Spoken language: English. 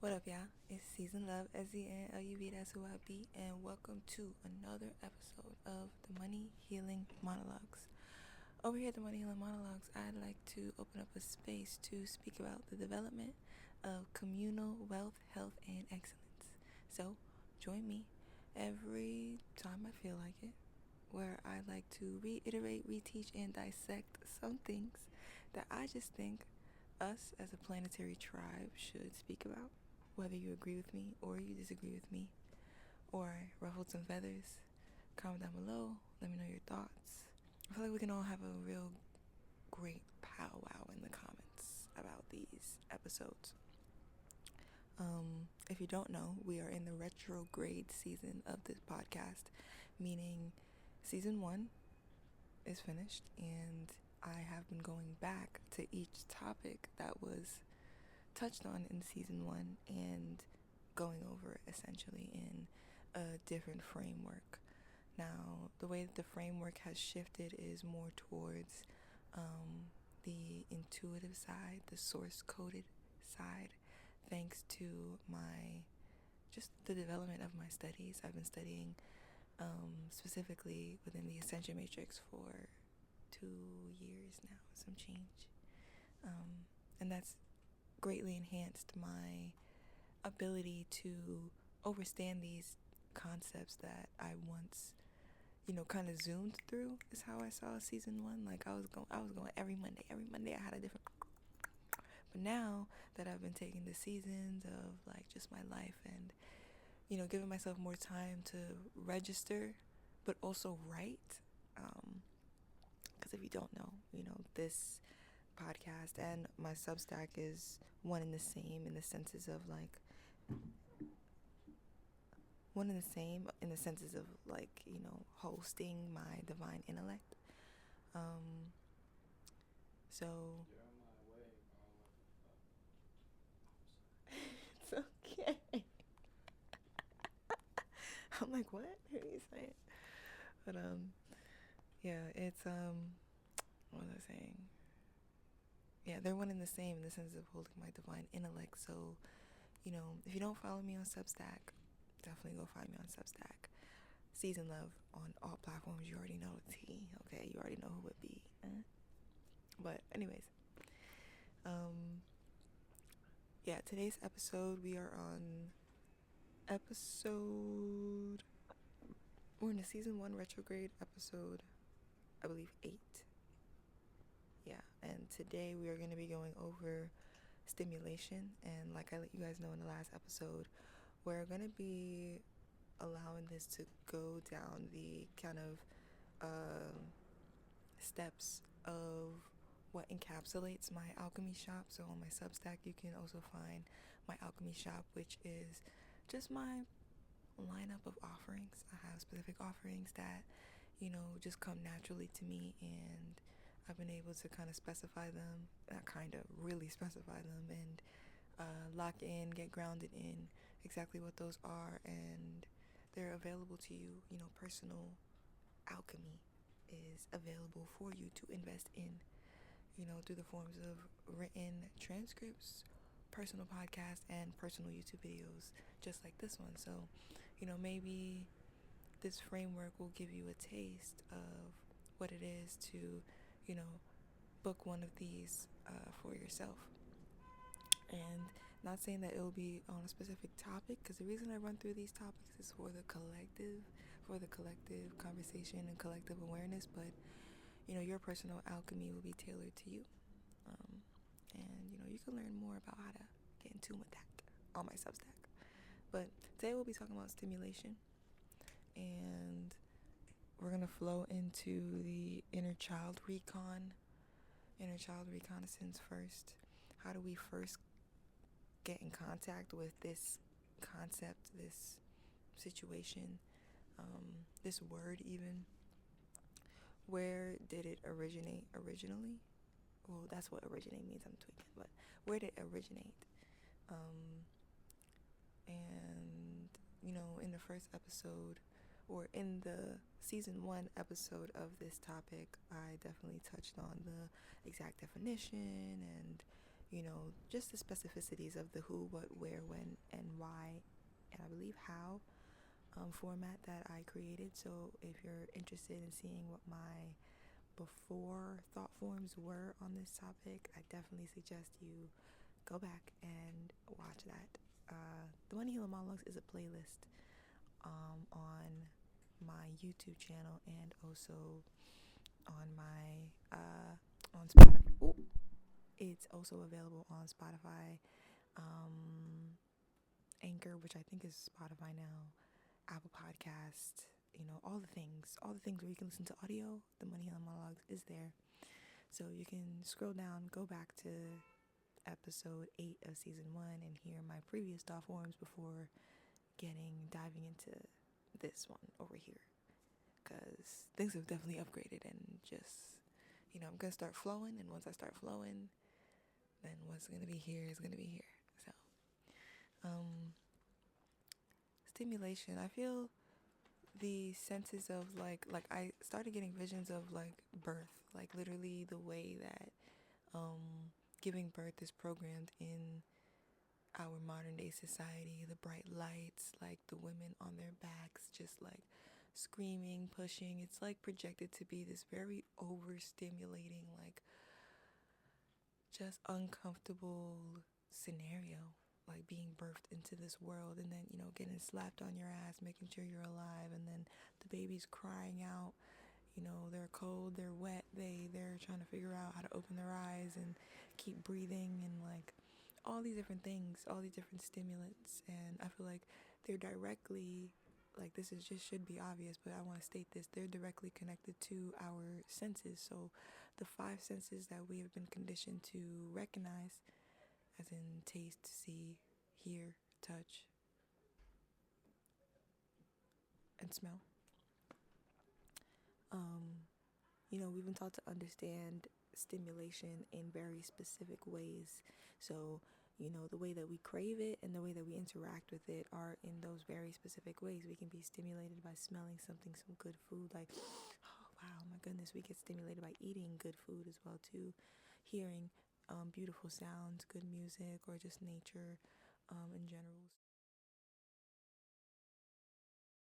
What up, y'all? It's Season Love, SENLUV, that's who I be, and welcome to another episode of the Money Healing Monologues. Over here at the Money Healing Monologues, I'd like to open up a space to speak about the development of communal wealth, health, and excellence. So, join me every time I feel like it, where I like to reiterate, reteach, and dissect some things that I just think us as a planetary tribe should speak about. Whether you agree with me or you disagree with me or ruffled some feathers, comment down below. Let me know your thoughts. I feel like we can all have a real great powwow in the comments about these episodes. If you don't know, we are in the retrograde season of this podcast, meaning season 1 is finished and I have been going back to each topic that was touched on in season 1 and going over it essentially in a different framework. Now, the way that the framework has shifted is more towards the intuitive side, the source coded side, thanks to just the development of my studies. I've been studying specifically within the Ascension Matrix for 2 years now, some change. And that's greatly enhanced my ability to understand these concepts that I once, kind of zoomed through. Is how I saw season 1. Like I was going every Monday. Every Monday I had a different. But now that I've been taking the seasons of like just my life and giving myself more time to register, but also write. Because if you don't know, this podcast and my Substack is one and the same in the senses of like hosting my divine intellect. So You're on my way, bro. it's okay. I'm like, what are you saying? But yeah, it's what was I saying? Yeah, they're one and the same in the sense of holding my divine intellect. So, if you don't follow me on Substack, definitely go find me on Substack. Season Love on all platforms. You already know the T. Okay, you already know who it be. But anyways, yeah, today's episode we are on we're in the season 1 retrograde episode, I believe 8. Yeah, and today we are going to be going over stimulation, and like I let you guys know in the last episode, we're going to be allowing this to go down the kind of steps of what encapsulates my alchemy shop. So on my Substack you can also find my alchemy shop, which is just my lineup of offerings. I have specific offerings that just come naturally to me, and I've been able to kind of specify them, really specify them, and lock in, get grounded in exactly what those are, and they're available to you. Personal alchemy is available for you to invest in, through the forms of written transcripts, personal podcasts, and personal YouTube videos, just like this one. So, maybe this framework will give you a taste of what it is to, book one of these for yourself. And not saying that it'll be on a specific topic, because the reason I run through these topics is for the collective conversation and collective awareness. But your personal alchemy will be tailored to you, and you can learn more about how to get in tune with that on my Substack. But today we'll be talking about stimulation, and we're gonna flow into the inner child reconnaissance first. How do we first get in contact with this concept, this situation, this word even? Where did it originate originally? Well, that's what originate means, I'm tweaking, but where did it originate? And in the first episode, or in the season 1 episode of this topic, I definitely touched on the exact definition and just the specificities of the who, what, where, when, and why, and I believe how format that I created. So if you're interested in seeing what my before thought forms were on this topic, I definitely suggest you go back and watch that. The Money Healer Monologues is a playlist on my YouTube channel and also on my on Spotify. Ooh. It's also available on Spotify, Anchor, which I think is Spotify now, Apple Podcast, all the things where you can listen to audio. The Money Healing Monologues is there. So you can scroll down, go back to episode 8 of season 1 and hear my previous thought forms before diving into this one over here. Because things have definitely upgraded and just, I'm going to start flowing. And once I start flowing, then what's going to be here is going to be here. So, stimulation. I feel the senses of I started getting visions of birth, like literally the way that giving birth is programmed in our modern day society. The bright lights, like the women on their backs, just like screaming, pushing. It's like projected to be this very overstimulating, like just uncomfortable scenario, like being birthed into this world, and then getting slapped on your ass, making sure you're alive, and then the baby's crying out. They're cold, they're wet, they're trying to figure out how to open their eyes and keep breathing, and like all these different things, all these different stimulants. And I feel like they're directly, like, this is just should be obvious, but I want to state this, they're directly connected to our senses. So the 5 senses that we have been conditioned to recognize, as in taste, see, hear, touch, and smell. We've been taught to understand stimulation in very specific ways. So, the way that we crave it and the way that we interact with it are in those very specific ways. We can be stimulated by smelling something, some good food, like, oh wow, my goodness. We get stimulated by eating good food as well too, hearing beautiful sounds, good music, or just nature in general.